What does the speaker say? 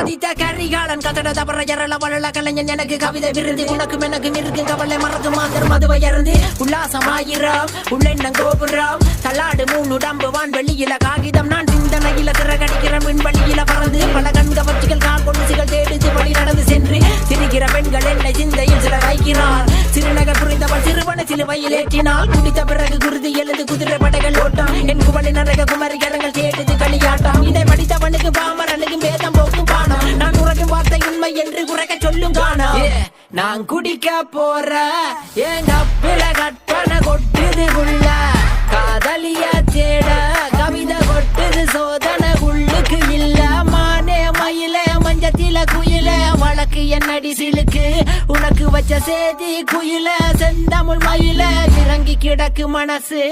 படித்த கரிகாலன் கதட தவற எரள வளல கலைஞன் எனக்கு கவிதை விருது உனக்கும் எனக்கும் இருக்கும் கவலை மறந்து மாதர் மதுவை இறந்து உல்லாசமாயிரம் உள்ளெண்ணம் கோபுரம் தள்ளாடு மூணு உடம்பு வான்வெளியில காகிதம் நான் சிந்தனையில திறகடிக்கிற விண்வெளியில பறந்து பல கண்கவர்ச்சிகள் கால் கொண்டுசிகள் தேடிச்சு வழி நடந்து சென்று சிரிக்கிற பெண்கள் என்னை சிந்தையில் சில வைக்கிறார் சிறுநகர் புரிந்தவள் சிறுவனை சிலுவையில் ஏற்றினாள் குடித்த பிறகு குருதி எழுது குதிரை படைகள் ஓட்டம் என் குவளி நரக குமரி கரங்கள் கேட்டது களியாட்டம் இதை படித்தவனுக்கு பாமரனுக்கும் வேதம் போக்கும் பானம் நான் உறக்கும் வார்த்தை உண்மை என்று உறக்க சொல்லும் காணம் நான் குடிக்க போற எங்க பிற கற்பனை கொட்டுது உள்ள காதலிய தேட கவிதை கொட்டுது சோதனை உள்ளுக்கு இல்ல மானே மயில மஞ்சத்தில குயில வழக்கு என்னடி சிலுக்கு உனக்கு வச்ச சேதி குயில செந்தமிழ் மயில இறங்கி கிடக்கு மனசு